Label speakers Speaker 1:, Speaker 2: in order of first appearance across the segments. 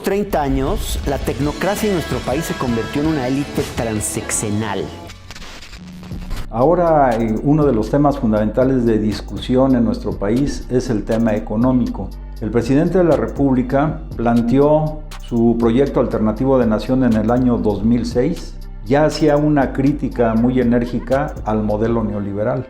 Speaker 1: 30 años, la tecnocracia en nuestro país se convirtió en una élite transeccional.
Speaker 2: Ahora, uno de los temas fundamentales de discusión en nuestro país es el tema económico. El presidente de la República planteó su proyecto alternativo de nación en el año 2006. Ya hacía una crítica muy enérgica al modelo neoliberal.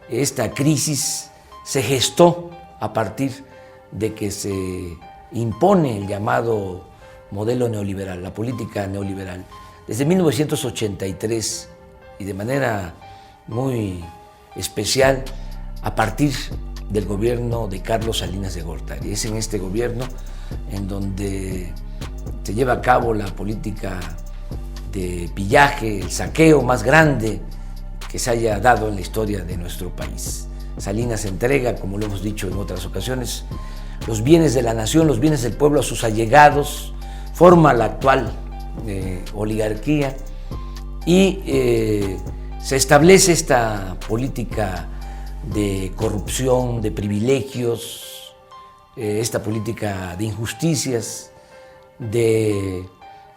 Speaker 3: Esta crisis se gestó a partir de que se impone el llamado modelo neoliberal, la política neoliberal. Desde 1983 y de manera muy especial a partir del gobierno de Carlos Salinas de Gortari. Es en este gobierno en donde se lleva a cabo la política de pillaje, el saqueo más grande que se haya dado en la historia de nuestro país. Salinas entrega, como lo hemos dicho en otras ocasiones, los bienes de la nación, los bienes del pueblo a sus allegados, forma la actual oligarquía y se establece esta política de corrupción, de privilegios, esta política de injusticias, de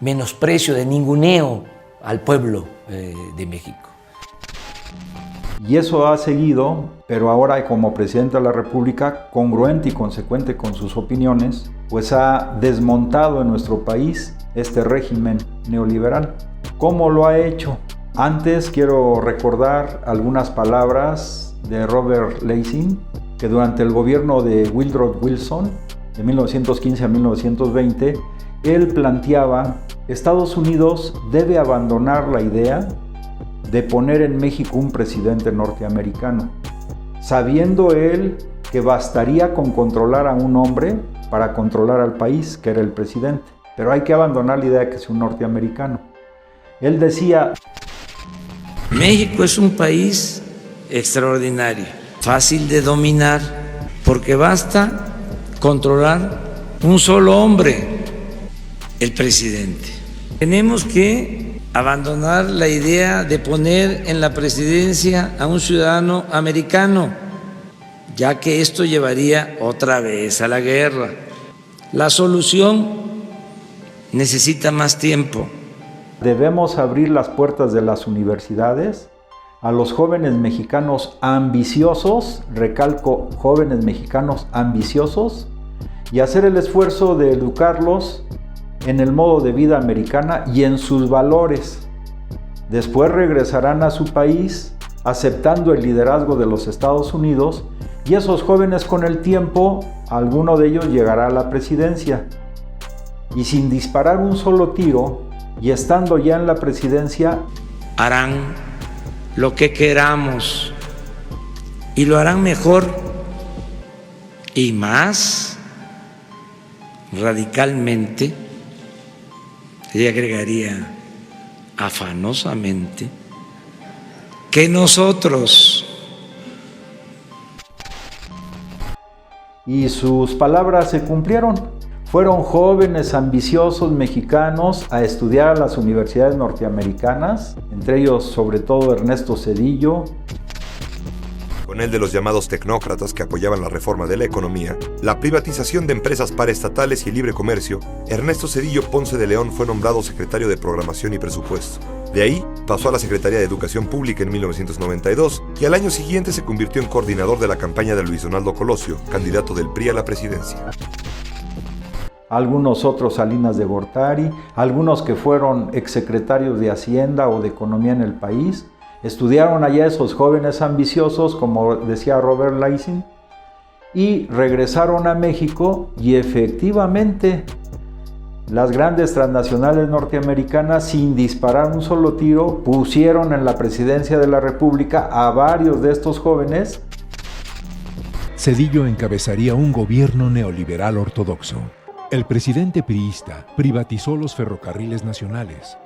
Speaker 3: menosprecio, de ninguneo al pueblo de México.
Speaker 2: Y eso ha seguido, pero ahora como presidente de la República, congruente y consecuente con sus opiniones, pues ha desmontado en nuestro país este régimen neoliberal. ¿Cómo lo ha hecho? Antes quiero recordar algunas palabras de Robert Lessing, que durante el gobierno de Woodrow Wilson, de 1915 a 1920, él planteaba: Estados Unidos debe abandonar la idea de poner en México un presidente norteamericano, sabiendo él que bastaría con controlar a un hombre para controlar al país, que era el presidente. Pero hay que abandonar la idea de que es un norteamericano. Él decía:
Speaker 3: México es un país extraordinario, fácil de dominar, porque basta controlar un solo hombre, el presidente. Tenemos que abandonar la idea de poner en la presidencia a un ciudadano americano, ya que esto llevaría otra vez a la guerra. La solución necesita más tiempo.
Speaker 2: Debemos abrir las puertas de las universidades a los jóvenes mexicanos ambiciosos, recalco, jóvenes mexicanos ambiciosos, y hacer el esfuerzo de educarlos en el modo de vida americana y en sus valores. Después regresarán a su país aceptando el liderazgo de los Estados Unidos, y esos jóvenes, con el tiempo, alguno de ellos llegará a la presidencia. Y sin disparar un solo tiro, y estando ya en la presidencia,
Speaker 3: harán lo que queramos y lo harán mejor y más radicalmente, y agregaría afanosamente, que nosotros.
Speaker 2: Y sus palabras se cumplieron. Fueron jóvenes ambiciosos mexicanos a estudiar a las universidades norteamericanas, entre ellos sobre todo Ernesto Zedillo.
Speaker 4: Con el de los llamados tecnócratas que apoyaban la reforma de la economía, la privatización de empresas paraestatales y el libre comercio, Ernesto Zedillo Ponce de León fue nombrado secretario de Programación y Presupuesto. De ahí pasó a la Secretaría de Educación Pública en 1992 y al año siguiente se convirtió en coordinador de la campaña de Luis Donaldo Colosio, candidato del PRI a la presidencia.
Speaker 2: Algunos otros Salinas de Gortari, algunos que fueron exsecretarios de Hacienda o de Economía en el país, estudiaron allá esos jóvenes ambiciosos, como decía Robert Lessing, y regresaron a México, y efectivamente las grandes transnacionales norteamericanas, sin disparar un solo tiro, pusieron en la presidencia de la República a varios de estos jóvenes.
Speaker 5: Zedillo encabezaría un gobierno neoliberal ortodoxo. El presidente priista privatizó los ferrocarriles nacionales,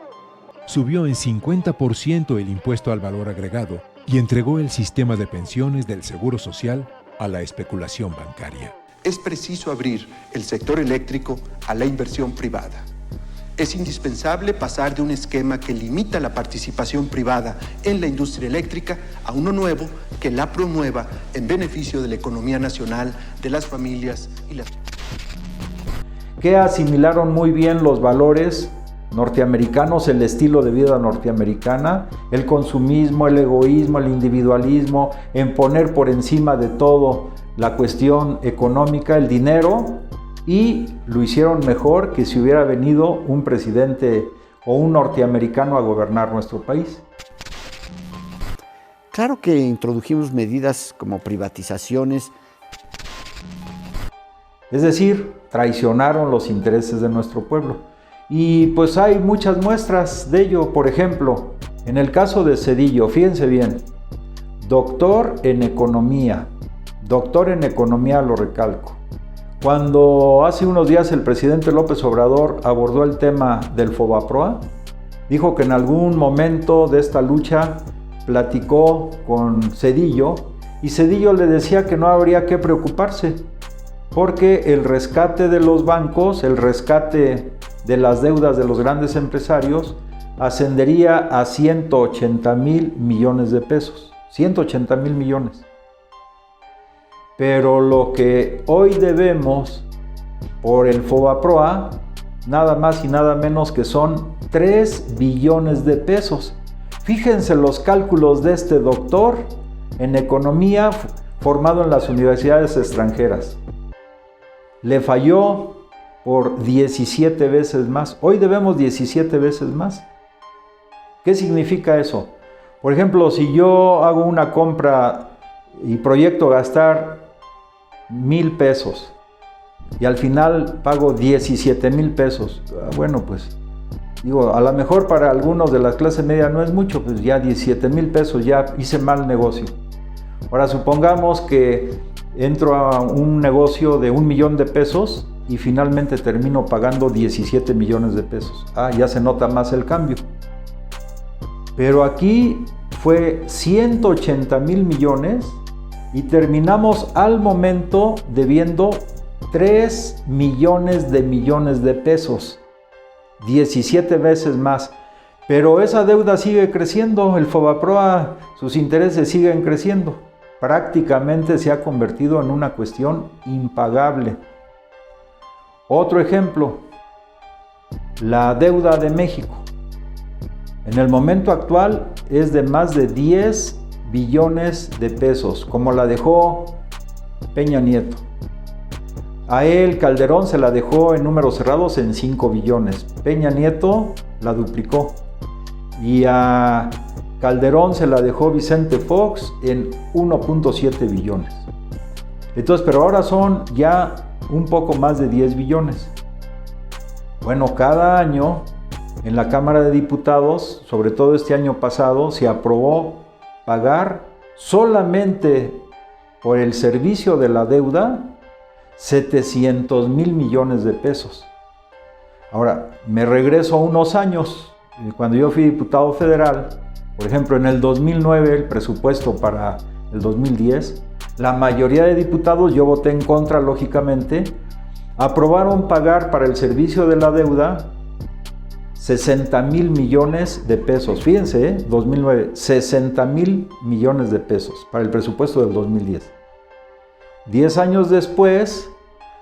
Speaker 5: subió en 50% el impuesto al valor agregado y entregó el sistema de pensiones del Seguro Social a la especulación bancaria.
Speaker 6: Es preciso abrir el sector eléctrico a la inversión privada. Es indispensable pasar de un esquema que limita la participación privada en la industria eléctrica a uno nuevo que la promueva en beneficio de la economía nacional, de las familias y las...
Speaker 2: que asimilaron muy bien los valores norteamericanos, el estilo de vida norteamericana, el consumismo, el egoísmo, el individualismo, en poner por encima de todo la cuestión económica, el dinero, y lo hicieron mejor que si hubiera venido un presidente o un norteamericano a gobernar nuestro país.
Speaker 1: Claro que introdujimos medidas como privatizaciones.
Speaker 2: Es decir, traicionaron los intereses de nuestro pueblo. Y pues hay muchas muestras de ello. Por ejemplo, en el caso de Zedillo, fíjense bien, doctor en economía lo recalco. Cuando hace unos días el presidente López Obrador abordó el tema del Fobaproa, dijo que en algún momento de esta lucha platicó con Zedillo y Zedillo le decía que no habría que preocuparse porque el rescate de los bancos, el rescate de las deudas de los grandes empresarios ascendería a 180,000 millones de pesos. 180,000 millones. Pero lo que hoy debemos por el Fobaproa, nada más y nada menos que son 3 billones de pesos. Fíjense los cálculos de este doctor en economía formado en las universidades extranjeras. Le falló por 17 veces más. Hoy debemos 17 veces más. ¿Qué significa eso? Por ejemplo, si yo hago una compra y proyecto gastar 1,000 pesos y al final pago 17,000 pesos, bueno, pues digo, a lo mejor para algunos de la clase media no es mucho, pues ya 17,000 pesos, ya hice mal negocio. Ahora supongamos que entro a un negocio de 1,000,000 de pesos y finalmente termino pagando 17 millones de pesos. Ya se nota más el cambio. Pero aquí fue 180,000 millones y terminamos al momento debiendo 3 millones de pesos. 17 veces más. Pero esa deuda sigue creciendo, el Fobaproa, sus intereses siguen creciendo. Prácticamente se ha convertido en una cuestión impagable. Otro ejemplo, la deuda de México. En el momento actual es de más de 10 billones de pesos, como la dejó Peña Nieto. A él, Calderón, se la dejó en números cerrados en 5 billones. Peña Nieto la duplicó. Y a Calderón se la dejó Vicente Fox en 1.7 billones. Entonces, pero ahora son ya un poco más de 10 billones. Bueno, cada año en la Cámara de Diputados, sobre todo este año pasado, se aprobó pagar solamente por el servicio de la deuda 700,000 millones de pesos. Ahora, me regreso a unos años, cuando yo fui diputado federal, por ejemplo, en el 2009, el presupuesto para el 2010, la mayoría de diputados, yo voté en contra, lógicamente, aprobaron pagar para el servicio de la deuda 60,000 millones de pesos. Fíjense, 2009, 60,000 millones de pesos para el presupuesto del 2010. 10 años después,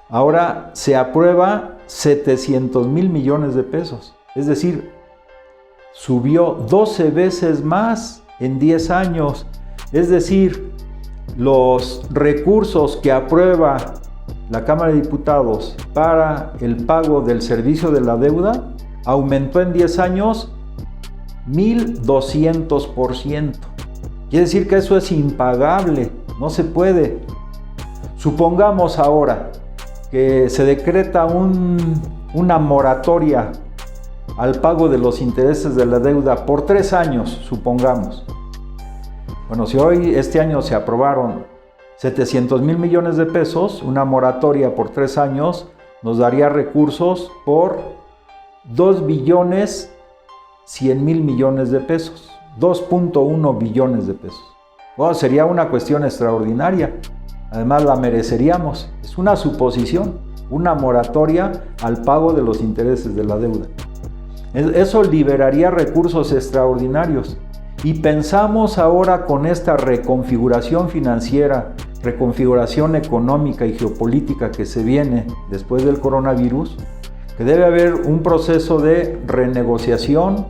Speaker 2: ahora se aprueba 700,000 millones de pesos. Es decir, subió 12 veces más en 10 años. Es decir, los recursos que aprueba la Cámara de Diputados para el pago del servicio de la deuda aumentó en 10 años 1,200%. Quiere decir que eso es impagable, no se puede. Supongamos ahora que se decreta una moratoria al pago de los intereses de la deuda por 3 años, supongamos. Bueno, si hoy este año se aprobaron 700,000 millones de pesos, una moratoria por 3 años nos daría recursos por 2,100,000 millones de pesos, 2.1 billones de pesos. Bueno, sería una cuestión extraordinaria. Además, la mereceríamos. Es una suposición, una moratoria al pago de los intereses de la deuda. Eso liberaría recursos extraordinarios. Y pensamos ahora con esta reconfiguración financiera reconfiguración económica y geopolítica que se viene después del coronavirus, que debe haber un proceso de renegociación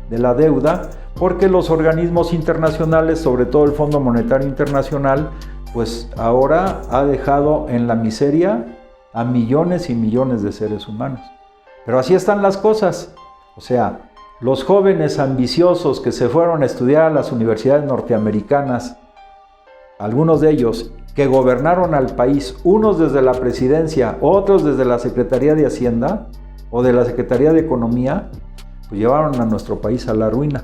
Speaker 2: de la deuda, porque los organismos internacionales, sobre todo el Fondo Monetario Internacional, pues ahora ha dejado en la miseria a millones y millones de seres humanos. Pero así están las cosas. O sea, los jóvenes ambiciosos que se fueron a estudiar a las universidades norteamericanas, algunos de ellos que gobernaron al país, unos desde la presidencia, otros desde la Secretaría de Hacienda o de la Secretaría de Economía, pues llevaron a nuestro país a la ruina.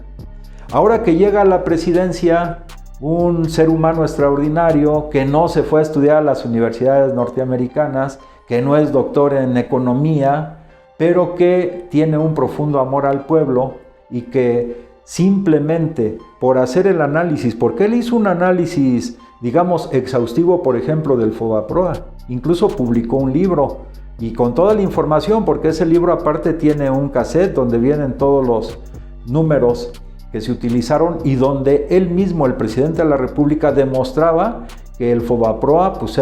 Speaker 2: Ahora que llega a la presidencia un ser humano extraordinario que no se fue a estudiar a las universidades norteamericanas, que no es doctor en economía, pero que tiene un profundo amor al pueblo y que simplemente por hacer el análisis, porque él hizo un análisis, digamos, exhaustivo, por ejemplo, del FOBAPROA, incluso publicó un libro y con toda la información, porque ese libro aparte tiene un cassette donde vienen todos los números que se utilizaron y donde él mismo, el presidente de la República, demostraba que el FOBAPROA pues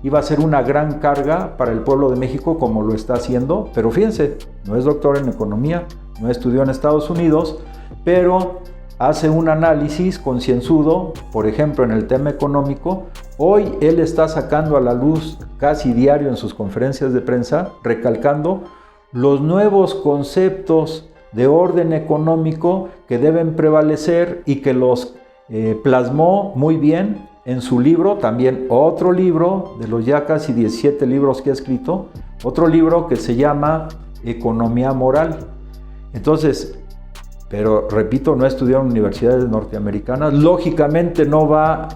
Speaker 2: iba a ser una gran carga para el pueblo de México, como lo está haciendo. Pero fíjense, no es doctor en economía, no estudió en Estados Unidos, pero hace un análisis concienzudo, por ejemplo, en el tema económico. Hoy él está sacando a la luz casi diario en sus conferencias de prensa, recalcando los nuevos conceptos de orden económico que deben prevalecer y que los plasmó muy bien en su libro, también otro libro de los ya casi 17 libros que ha escrito, otro libro que se llama Economía Moral. Entonces, pero repito, no estudió en universidades norteamericanas, lógicamente no va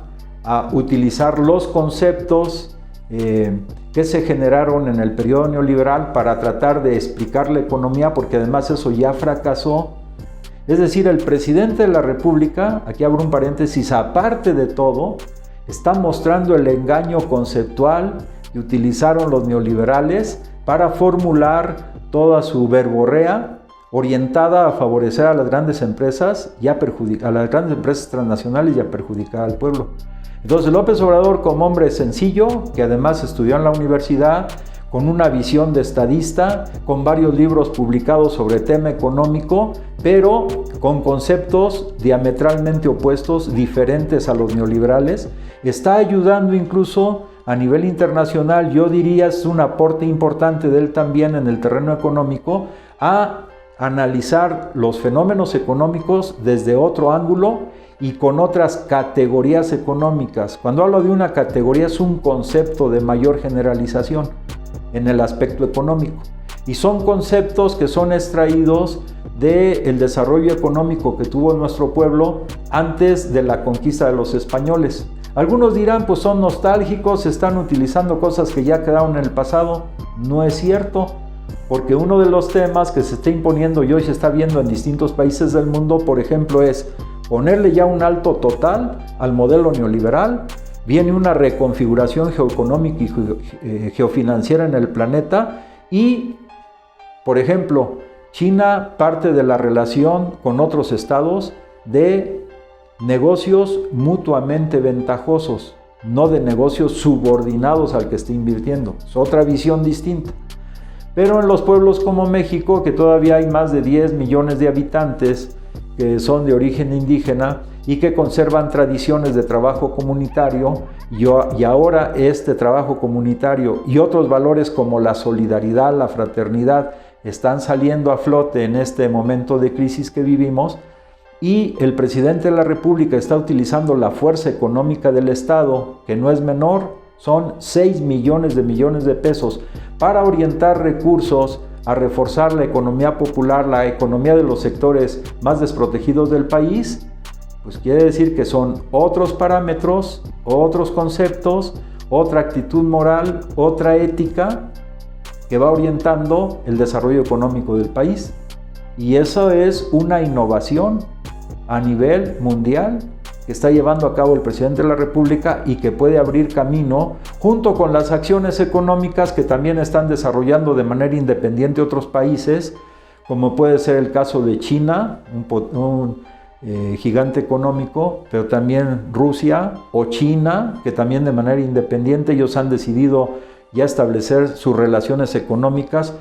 Speaker 2: a utilizar los conceptos que se generaron en el periodo neoliberal para tratar de explicar la economía, porque además eso ya fracasó. Es decir, el presidente de la República, aquí abro un paréntesis, aparte de todo, está mostrando el engaño conceptual que utilizaron los neoliberales para formular toda su verborrea orientada a favorecer a las grandes empresas y a las grandes empresas transnacionales y a perjudicar al pueblo. Entonces López Obrador, como hombre sencillo, que además estudió en la universidad, con una visión de estadista, con varios libros publicados sobre tema económico, pero con conceptos diametralmente opuestos, diferentes a los neoliberales, está ayudando incluso a nivel internacional, yo diría es un aporte importante de él también en el terreno económico, a analizar los fenómenos económicos desde otro ángulo y con otras categorías económicas. Cuando hablo de una categoría es un concepto de mayor generalización en el aspecto económico y son conceptos que son extraídos del desarrollo económico que tuvo nuestro pueblo antes de la conquista de los españoles. Algunos dirán, pues son nostálgicos, están utilizando cosas que ya quedaron en el pasado. No es cierto, porque uno de los temas que se está imponiendo y hoy se está viendo en distintos países del mundo, por ejemplo, es ponerle ya un alto total al modelo neoliberal. Viene una reconfiguración geoeconómica y geofinanciera en el planeta y, por ejemplo, China parte de la relación con otros estados de negocios mutuamente ventajosos, no de negocios subordinados al que está invirtiendo. Es otra visión distinta. Pero en los pueblos como México, que todavía hay más de 10 millones de habitantes que son de origen indígena y que conservan tradiciones de trabajo comunitario, y ahora este trabajo comunitario y otros valores como la solidaridad, la fraternidad, están saliendo a flote en este momento de crisis que vivimos, y el presidente de la República está utilizando la fuerza económica del Estado, que no es menor, son 6 millones de pesos, para orientar recursos a reforzar la economía popular, la economía de los sectores más desprotegidos del país. Pues quiere decir que son otros parámetros, otros conceptos, otra actitud moral, otra ética que va orientando el desarrollo económico del país. Y eso es una innovación a nivel mundial que está llevando a cabo el presidente de la República y que puede abrir camino junto con las acciones económicas que también están desarrollando de manera independiente otros países, como puede ser el caso de China, un gigante económico, pero también Rusia o China, que también de manera independiente ellos han decidido ya establecer sus relaciones económicas,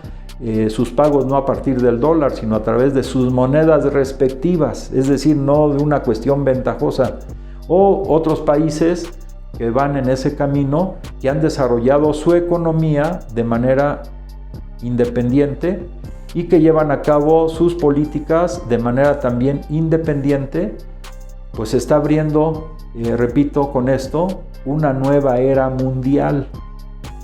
Speaker 2: sus pagos no a partir del dólar, sino a través de sus monedas respectivas, es decir, no de una cuestión ventajosa. O otros países que van en ese camino, que han desarrollado su economía de manera independiente y que llevan a cabo sus políticas de manera también independiente, pues se está abriendo, repito con esto, una nueva era mundial.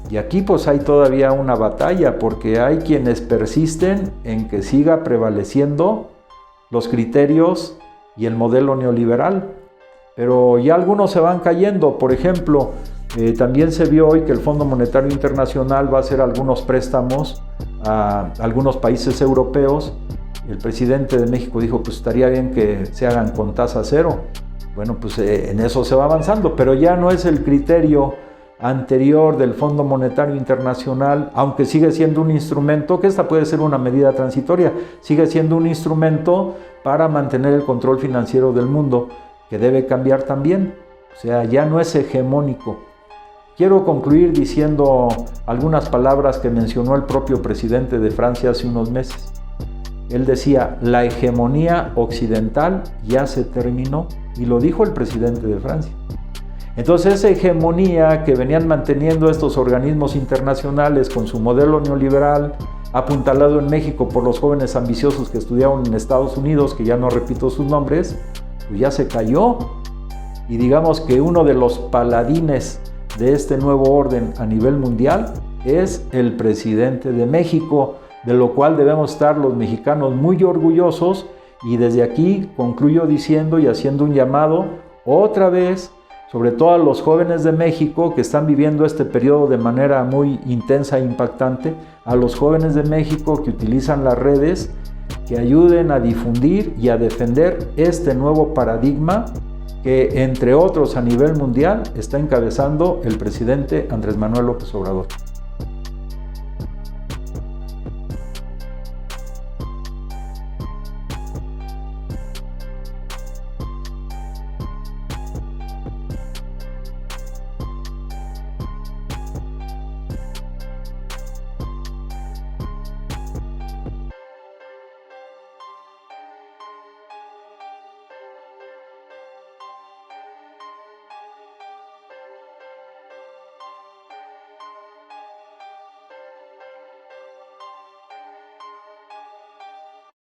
Speaker 2: Y aquí pues hay todavía una batalla, porque hay quienes persisten en que siga prevaleciendo los criterios y el modelo neoliberal. Pero ya algunos se van cayendo. Por ejemplo, también se vio hoy que el Fondo Monetario Internacional va a hacer algunos préstamos a algunos países europeos. El presidente de México dijo, pues estaría bien que se hagan con tasa cero. Bueno, pues en eso se va avanzando, pero ya no es el criterio anterior del Fondo Monetario Internacional, aunque sigue siendo un instrumento, que esta puede ser una medida transitoria, sigue siendo un instrumento para mantener el control financiero del mundo, que debe cambiar también, o sea, ya no es hegemónico. Quiero concluir diciendo algunas palabras que mencionó el propio presidente de Francia hace unos meses. Él decía, la hegemonía occidental ya se terminó, y lo dijo el presidente de Francia. Entonces esa hegemonía que venían manteniendo estos organismos internacionales con su modelo neoliberal, apuntalado en México por los jóvenes ambiciosos que estudiaron en Estados Unidos, que ya no repito sus nombres, pues ya se cayó. Y digamos que uno de los paladines de este nuevo orden a nivel mundial es el presidente de México, de lo cual debemos estar los mexicanos muy orgullosos. Y desde aquí concluyo diciendo y haciendo un llamado otra vez, sobre todo a los jóvenes de México que están viviendo este periodo de manera muy intensa e impactante, a los jóvenes de México que utilizan las redes, que ayuden a difundir y a defender este nuevo paradigma que, entre otros a nivel mundial, está encabezando el presidente Andrés Manuel López Obrador.